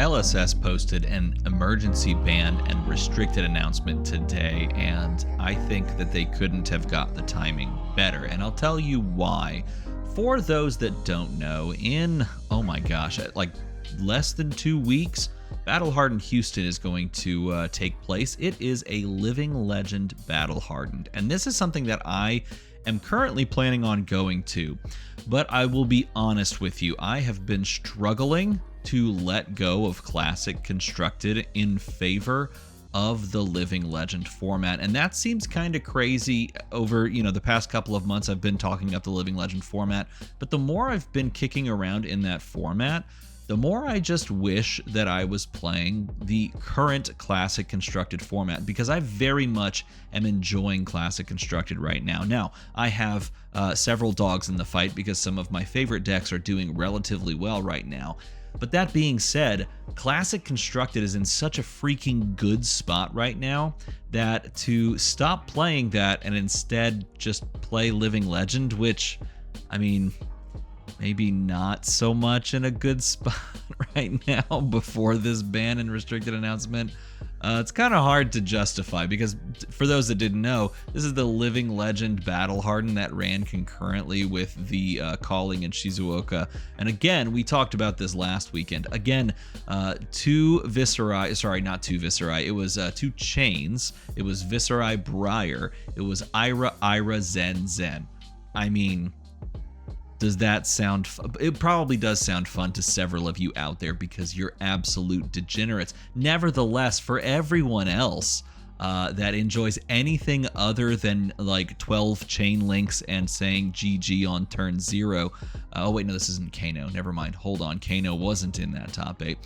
LSS posted an emergency ban and restricted announcement today, and I think that they couldn't have got the timing better, and I'll tell you why. For those that don't know, oh my gosh, like less than 2 weeks, Battle Hardened Houston is going to take place. It is a Living Legend Battle Hardened, and this is something that I am currently planning on going to, but I will be honest with you, I have been struggling to let go of Classic Constructed in favor of the Living Legend format, and that seems kind of crazy. Over the past couple of months I've been talking up the Living Legend format, but the more I've been kicking around in that format, the more I just wish that I was playing the current Classic Constructed format, because I very much am enjoying Classic Constructed right now. Now, I have several dogs in the fight because some of my favorite decks are doing relatively well right now. But that being said, Classic Constructed is in such a freaking good spot right now that to stop playing that and instead just play Living Legend, which, I mean, maybe not so much in a good spot right now before this ban and restricted announcement. It's kind of hard to justify because, for those that didn't know, this is the Living Legend Battle Hardened that ran concurrently with the Calling in Shizuoka. And again, we talked about this last weekend. Again, two Viscerai, it was two Chains. It was Viscerai Briar. It was Ira, Zen. I mean, does that sound fun? It probably does sound fun to several of you out there because you're absolute degenerates. Nevertheless, for everyone else that enjoys anything other than like 12 chain links and saying GG on turn 0. Oh wait, no, this isn't Kano. Never mind. Hold on. Kano wasn't in that top 8.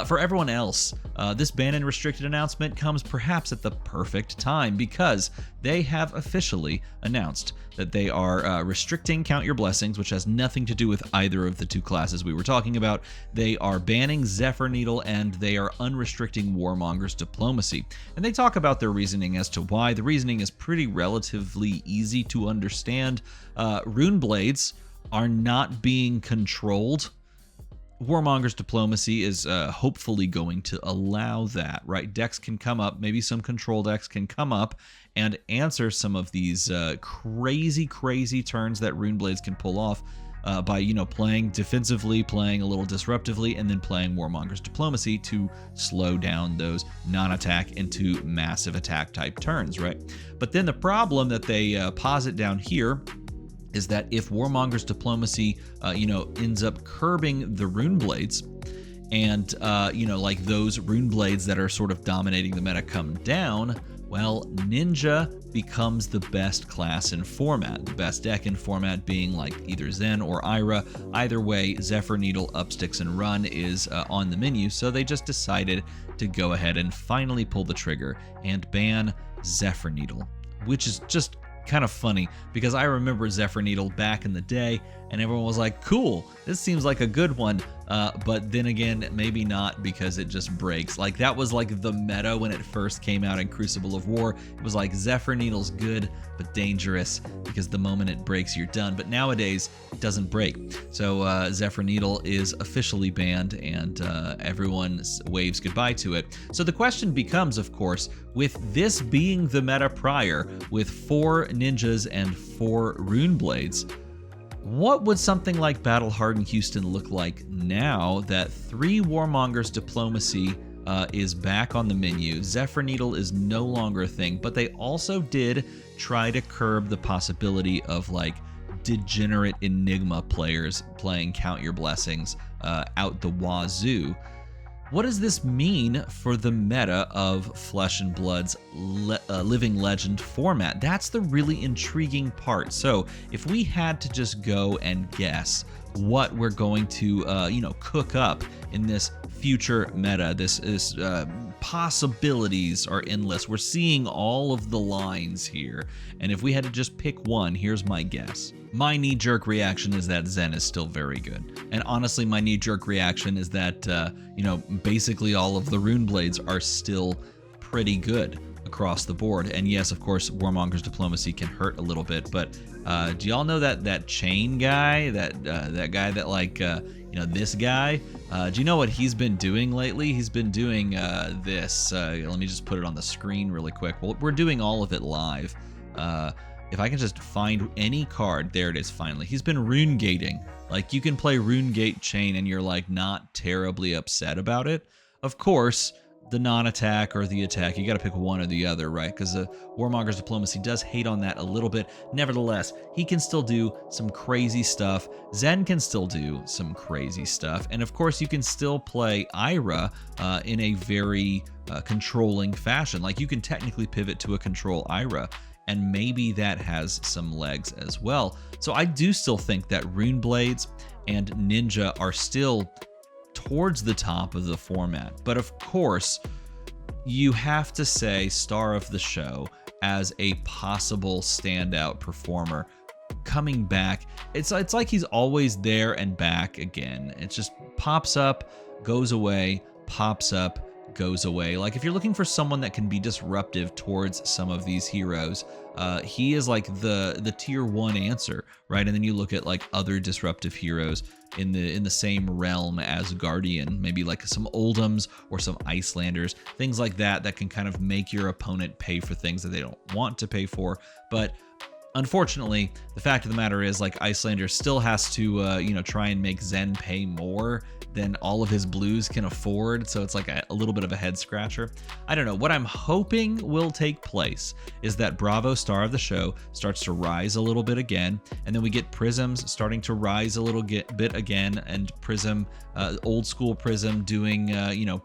For everyone else, this ban and restricted announcement comes perhaps at the perfect time because they have officially announced that they are restricting Count Your Blessings, which has nothing to do with either of the two classes we were talking about. They are banning Zephyr Needle, and they are unrestricting Warmonger's Diplomacy. And they talk about their reasoning as to why. The reasoning is pretty relatively easy to understand. Rune Blades are not being controlled. Warmonger's Diplomacy is hopefully going to allow that, right? Decks can come up, maybe some control decks can come up and answer some of these crazy turns that Rune Blades can pull off by, playing defensively, playing a little disruptively, and then playing Warmonger's Diplomacy to slow down those non-attack into massive attack type turns, right? But then the problem that they posit down here is that if Warmonger's Diplomacy, ends up curbing the Rune Blades, and, like those Rune Blades that are sort of dominating the meta come down, well, Ninja becomes the best class in format. The best deck in format being like either Zen or Ira. Either way, Zephyr Needle, Upsticks, and Run is on the menu, so they just decided to go ahead and finally pull the trigger and ban Zephyr Needle, which is just kind of funny because I remember Zephyr Needle back in the day and everyone was like, cool, this seems like a good one, but then again, maybe not, because it just breaks. Like, that was like the meta when it first came out in Crucible of War. It was like, Zephyr Needle's good but dangerous because the moment it breaks, you're done. But nowadays, it doesn't break. So Zephyr Needle is officially banned, and everyone waves goodbye to it. So the question becomes, of course, with this being the meta prior, with 4 ninjas and 4 Rune Blades, what would something like Battle Hardened Houston look like now that 3 Warmonger's Diplomacy is back on the menu? Zephyr Needle is no longer a thing, but they also did try to curb the possibility of like degenerate Enigma players playing Count Your Blessings out the wazoo. What does this mean for the meta of Flesh and Blood's Living Legend format? That's the really intriguing part. So if we had to just go and guess what we're going to, cook up in this future meta, this possibilities are endless. We're seeing all of the lines here. And if we had to just pick one, here's my guess. My knee-jerk reaction is that Zen is still very good. And honestly, my knee-jerk reaction is that, basically all of the Rune Blades are still pretty good across the board. And yes, of course, Warmonger's Diplomacy can hurt a little bit, but do y'all know that chain guy, that guy that this guy, do you know what he's been doing lately? He's been doing this. Let me just put it on the screen really quick. Well, we're doing all of it live. If I can just find any card, there it is finally. He's been rune gating. Like, you can play Rune Gate Chain and you're like not terribly upset about it. Of course, the non-attack or the attack, you got to pick one or the other, right? Because Warmonger's Diplomacy does hate on that a little bit. Nevertheless, he can still do some crazy stuff. Zen can still do some crazy stuff. And of course, you can still play Ira in a very controlling fashion. Like, you can technically pivot to a control Ira, and maybe that has some legs as well. So I do still think that Rune Blades and Ninja are still towards the top of the format. But of course, you have to say Star of the Show as a possible standout performer coming back. It's like he's always there and back again. It just pops up, goes away, pops up, goes away. Like, if you're looking for someone that can be disruptive towards some of these heroes, he is like the tier 1 answer, right? And then you look at like other disruptive heroes in the same realm as Guardian, maybe like some Oldhams or some Icelanders, things like that can kind of make your opponent pay for things that they don't want to pay for. But unfortunately, the fact of the matter is, like, Icelander still has to, try and make Zen pay more than all of his blues can afford. So it's like a little bit of a head scratcher. I don't know. What I'm hoping will take place is that Bravo Star of the Show starts to rise a little bit again. And then we get Prisms starting to rise a little bit again. And Prism, old school Prism doing,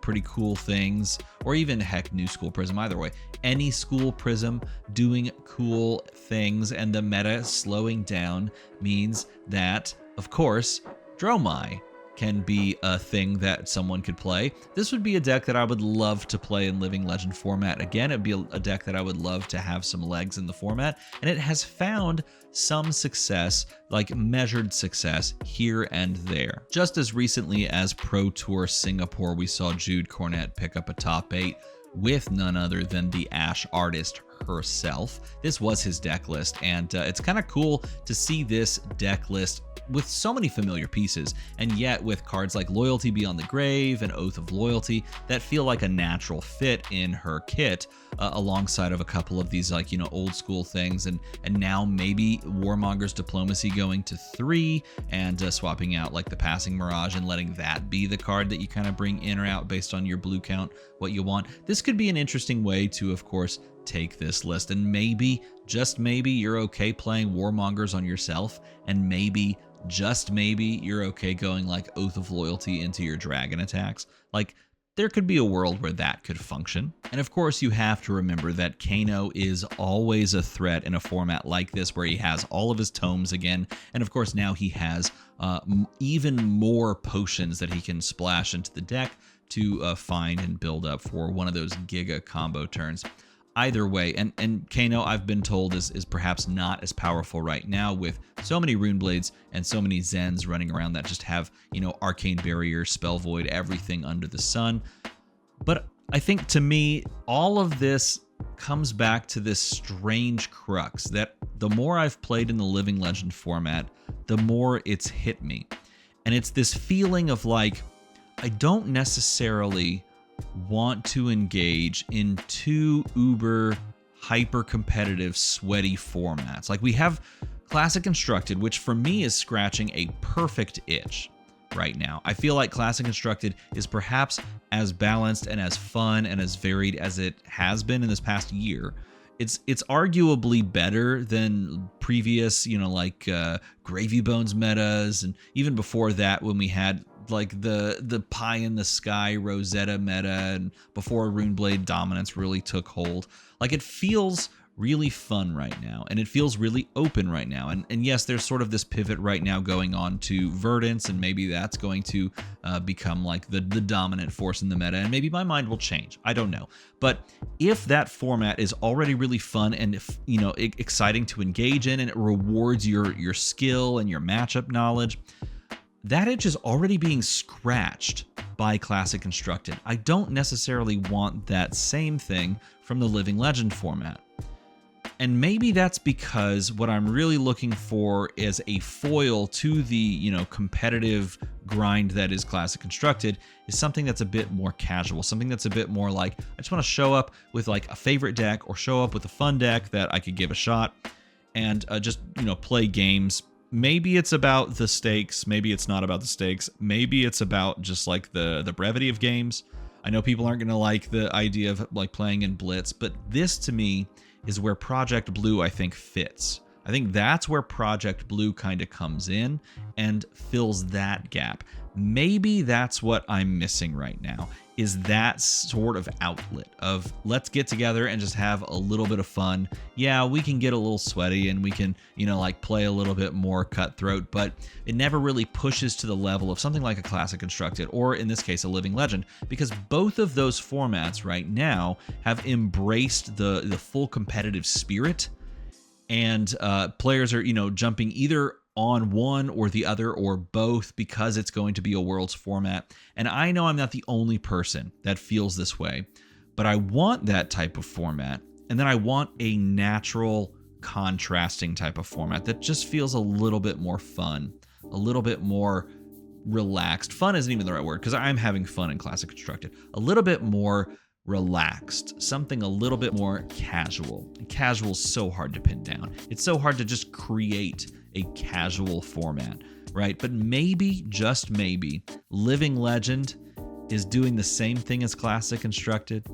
pretty cool things. Or even, heck, new school Prism, either way. Any school Prism doing cool things, and the meta slowing down means that, of course, Dromai can be a thing that someone could play. This would be a deck that I would love to play in Living Legend format. Again, it'd be a deck that I would love to have some legs in the format, and it has found some success, like measured success here and there. Just as recently as Pro Tour Singapore, we saw Jude Cornette pick up a top 8 with none other than the Ash artist herself. This was his deck list, and it's kind of cool to see this deck list with so many familiar pieces, and yet with cards like Loyalty Beyond the Grave and Oath of Loyalty that feel like a natural fit in her kit, alongside of a couple of these, like, old school things, and now maybe Warmonger's Diplomacy going to 3 and swapping out like the Passing Mirage and letting that be the card that you kind of bring in or out based on your blue count, what you want. This could be an interesting way to, of course, take this list, and maybe, just maybe, you're okay playing Warmongers on yourself, and maybe, just maybe, you're okay going like Oath of Loyalty into your dragon attacks. Like, there could be a world where that could function. And of course, you have to remember that Kano is always a threat in a format like this, where he has all of his tomes again, and of course now he has even more potions that he can splash into the deck to find and build up for one of those giga combo turns. Either way, and Kano, I've been told, is perhaps not as powerful right now, with so many Rune Blades and so many Zens running around that just have, Arcane Barrier, Spell Void, everything under the sun. But I think, to me, all of this comes back to this strange crux that the more I've played in the Living Legend format, the more it's hit me. And it's this feeling of like, I don't necessarily want to engage in two uber hyper competitive sweaty formats. Like, we have Classic Constructed, which for me is scratching a perfect itch right now. I feel like Classic Constructed is perhaps as balanced and as fun and as varied as it has been in this past year. It's arguably better than previous, Gravy Bones metas, and even before that, when we had like the pie in the sky Rosetta meta, and before Runeblade dominance really took hold. Like, it feels really fun right now, and it feels really open right now. And yes, there's sort of this pivot right now going on to Verdance, and maybe that's going to become like the dominant force in the meta, and maybe my mind will change. I don't know. But if that format is already really fun and, exciting to engage in, and it rewards your skill and your matchup knowledge, that itch is already being scratched by Classic Constructed. I don't necessarily want that same thing from the Living Legend format. And maybe that's because what I'm really looking for is a foil to the, competitive grind that is Classic Constructed is something that's a bit more casual, something that's a bit more like, I just want to show up with like a favorite deck or show up with a fun deck that I could give a shot and just, play games. Maybe it's about the stakes. Maybe it's not about the stakes. Maybe it's about just like the brevity of games. I know people aren't going to like the idea of like playing in Blitz, but this to me is where Project Blue, I think, fits. I think that's where Project Blue kind of comes in and fills that gap. Maybe that's what I'm missing right now, is that sort of outlet of let's get together and just have a little bit of fun. Yeah, we can get a little sweaty and we can, play a little bit more cutthroat, but it never really pushes to the level of something like a Classic Constructed, or in this case, a Living Legend, because both of those formats right now have embraced the full competitive spirit, and players are, jumping either on one or the other or both because it's going to be a Worlds format. And I know I'm not the only person that feels this way, but I want that type of format. And then I want a natural contrasting type of format that just feels a little bit more fun, a little bit more relaxed. Fun isn't even the right word because I'm having fun in Classic Constructed. A little bit more relaxed, something a little bit more casual. And casual is so hard to pin down. It's so hard to just create a casual format, right? But maybe, just maybe, Living Legend is doing the same thing as Classic Constructed.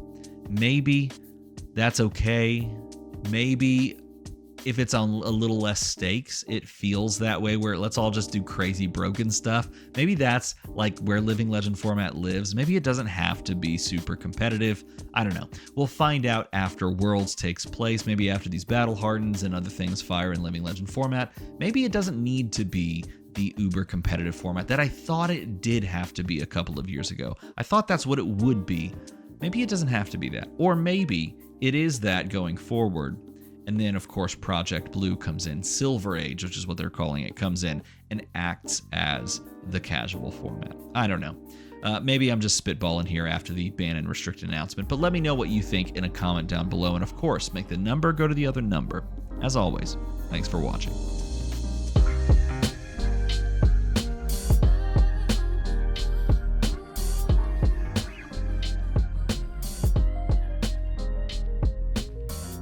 Maybe that's okay. Maybe if it's on a little less stakes, it feels that way, where let's all just do crazy broken stuff. Maybe that's like where Living Legend format lives. Maybe it doesn't have to be super competitive. I don't know. We'll find out after Worlds takes place, maybe after these battle hardens and other things fire in Living Legend format. Maybe it doesn't need to be the uber competitive format that I thought it did have to be a couple of years ago. I thought that's what it would be. Maybe it doesn't have to be that. Or maybe it is that going forward. And then, of course, Project Blue comes in. Silver Age, which is what they're calling it, comes in and acts as the casual format. I don't know. Maybe I'm just spitballing here after the ban and restricted announcement, but let me know what you think in a comment down below. And, of course, make the number go to the other number. As always, thanks for watching.